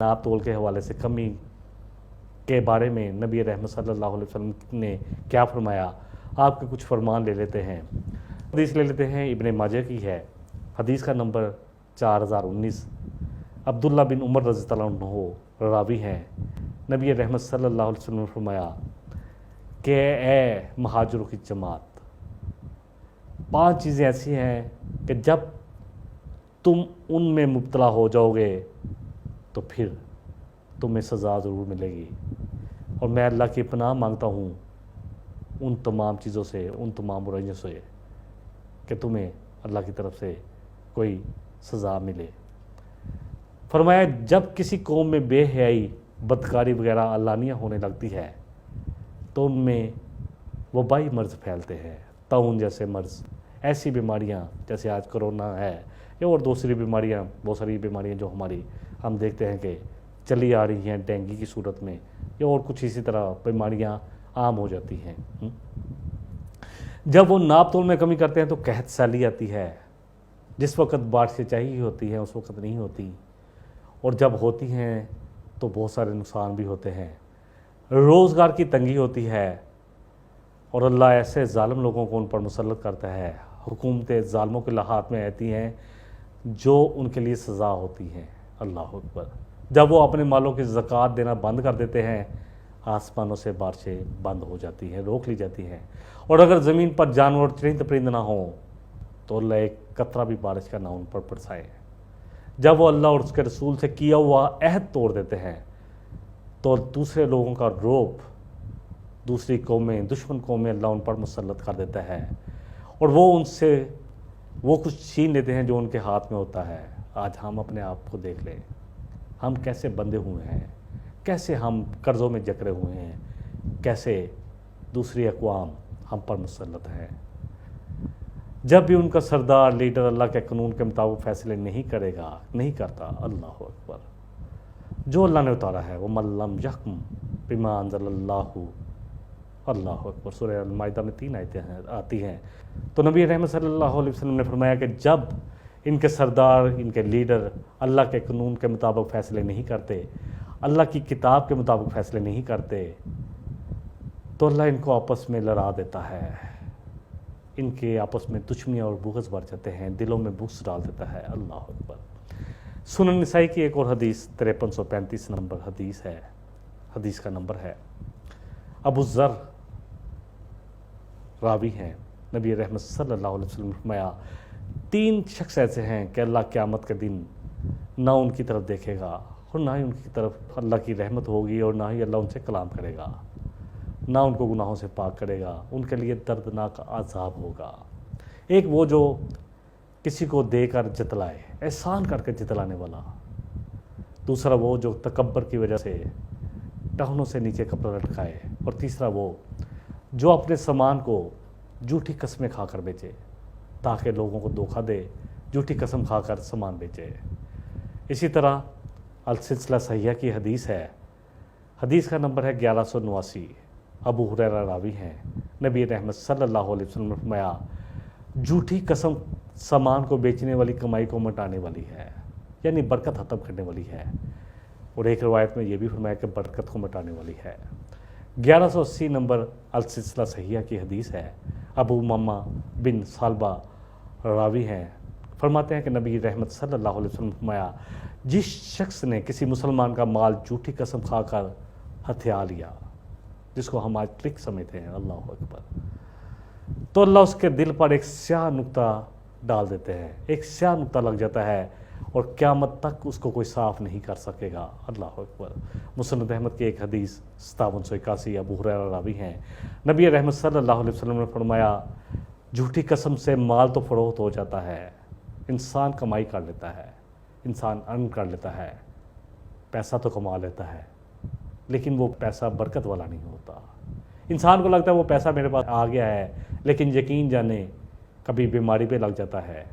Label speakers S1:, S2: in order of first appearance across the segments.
S1: नाप तोल के हवाले से कमी के बारे में नबी रहमत सल्लल्लाहु अलैहि वसल्लम ने क्या फरमाया, आपके कुछ फरमान ले लेते हैं। हदीस ले लेते हैं, इब्ने माजा की है, हदीस का नंबर 4019। अब्दुल्ला बिन उमर रज़ियल्लाहु अन्हु रावी हैं। नबी रहमत सल्लल्लाहु अलैहि वसल्लम ने फरमाया कि ए महाजिरों की जमात, 5 चीज़ें ऐसी हैं कि जब तुम उनमें मुब्तला हो जाओगे तो फिर तुम्हें सज़ा ज़रूर मिलेगी। और मैं अल्लाह की पनाह मांगता हूँ उन तमाम चीज़ों से, उन तमाम बुराइयों से, कि तुम्हें अल्लाह की तरफ से कोई सज़ा मिले। फरमाया जब किसी कौम में बेहयाई, बदकारी वगैरह अलानिया होने लगती है तो उनमें वबाई मर्ज़ फैलते हैं, ताउन जैसे मर्ज़, ऐसी बीमारियाँ जैसे आज कोरोना है या और दूसरी बीमारियाँ, बहुत सारी बीमारियाँ जो हमारी हम देखते हैं कि चली आ रही हैं डेंगू की सूरत में, या और कुछ इसी तरह बीमारियाँ आम हो जाती हैं। जब वो नाप तोल में कमी करते हैं तो कहत सैली आती है। जिस वक्त बारिशें चाहिए होती हैं उस वक्त नहीं होती, और जब होती हैं तो बहुत सारे नुकसान भी होते हैं। रोज़गार की तंगी होती है और अल्लाह ऐसे ज़ालिम लोगों को उन पर मुसल्लत करता है। हुकूमतें ज़ालिमों के हाथ में आती हैं जो उनके लिए सज़ा होती हैं। अल्लाह अकबर। जब वो अपने मालों की ज़कात देना बंद कर देते हैं, आसमानों से बारिशें बंद हो जाती हैं, रोक ली जाती हैं। और अगर ज़मीन पर जानवर चरिंद परिंद ना हो तो अल्लाह एक कतरा भी बारिश का ना उन पर बरसाए। जब वो अल्लाह और उसके रसूल से किया हुआ अहद तोड़ देते हैं तो दूसरे लोगों का रोब, दूसरी कौमें, दुश्मन कौमें अल्लाह उन पर मुसल्लत कर देता है और वो उनसे वो कुछ छीन लेते हैं जो उनके हाथ में होता है। आज हम अपने आप को देख लें, हम कैसे बंधे हुए हैं, कैसे हम कर्ज़ों में जकड़े हुए हैं, कैसे दूसरी अक़वाम हम पर मुसल्लत है। जब भी उनका सरदार लीडर अल्लाह के कानून के मुताबिक फ़ैसले नहीं करता, अल्लाह अकबर, जो अल्लाह ने उतारा है, वो मल्लम यहकुम बिमा अंज़लल्लाहु, अल्लाह अकबर। सूरह अल-माइदा में 3 आयतें आती हैं। तो नबी रहमत सल्लल्लाहु अलैहि वसल्लम ने फरमाया कि जब इनके सरदार, इनके लीडर अल्लाह के कानून के मुताबिक फ़ैसले नहीं करते, अल्लाह की किताब के मुताबिक फ़ैसले नहीं करते, तो अल्लाह इनको आपस में लड़ा देता है। इनके आपस में दुश्मनियाँ और बुग़्ज़ बढ़ जाते हैं, दिलों में बुग़्ज़ डाल देता है। अल्लाह अकबर। सुनन निसाई की एक और हदीस 5335 नंबर हदीस है, हदीस का नंबर है। अबू ज़र रावी हैं। नबी रहमत सल्लल्लाहु अलैहि वसल्लम ने फरमाया 3 शख्स ऐसे हैं कि अल्लाह क़यामत के दिन ना उनकी तरफ देखेगा और ना ही उनकी तरफ अल्लाह की रहमत होगी और ना ही अल्लाह उनसे कलाम करेगा, ना उनको गुनाहों से पाक करेगा। उनके लिए दर्दनाक अज़ाब होगा। एक वो जो किसी को देकर जतलाए, एहसान करके जतलाने वाला। दूसरा वो जो तकब्बर की वजह से टखनों से नीचे कपड़ा लटकाए। और तीसरा वो जो अपने सामान को झूठी कस्में खाकर बेचे ताकि लोगों को धोखा दे, झूठी कसम खाकर सामान बेचे। इसी तरह अल सिलसिला सहिया की हदीस है, हदीस का नंबर है 1189। अबू हुरैरा रावी हैं। नबी रहमत सल्लल्लाहु अलैहि वसल्लम ने फरमाया झूठी कसम सामान को बेचने वाली कमाई को मिटाने वाली है, यानी बरकत ख़त्म करने वाली है। और एक रवायत में ये भी फरमाया कि बरकत को मिटाने वाली है। 1180 नंबर अल सिलसिला सहिया की हदीस है। अबू उमामा बिन सालबा रावी हैं। फरमाते हैं कि नबी रहमत सल्लल्लाहु अलैहि वसल्लम ने फरमाया जिस शख्स ने किसी मुसलमान का माल झूठी कसम खाकर हथिया लिया, जिसको हम आज ट्रिक समझते हैं, अल्लाह अकबर, तो अल्लाह उसके दिल पर एक स्याह नुक्ता डाल देते हैं, एक स्याह नुक्ता लग जाता है और क़यामत तक उसको कोई साफ़ नहीं कर सकेगा। अल्लाह अकबर। मुसनद अहमद की एक हदीस 5781 अबू हुरैरा रावी हैं। नबी रहमत सल्लल्लाहु अलैहि वसल्लम ने फरमाया झूठी कसम से माल तो फ़रोख्त हो जाता है, इंसान कमाई कर लेता है, इंसान अर्न कर लेता है, पैसा तो कमा लेता है, लेकिन वो पैसा बरकत वाला नहीं होता। इंसान को लगता है वो पैसा मेरे पास आ गया है, लेकिन यकीन जाने कभी बीमारी पे लग जाता है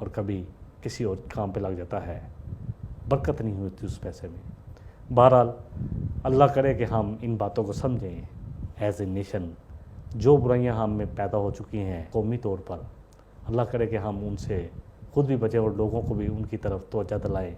S1: और कभी किसी और काम पे लग जाता है, बरकत नहीं होती उस पैसे में। बहरहाल अल्लाह करे कि हम इन बातों को समझें एज ए नेशन। जो बुराइयां हम में पैदा हो चुकी हैं कौमी तौर पर, अल्लाह करे कि हम उनसे खुद भी बचें और लोगों को भी उनकी तरफ तवज्जो दिलाएं।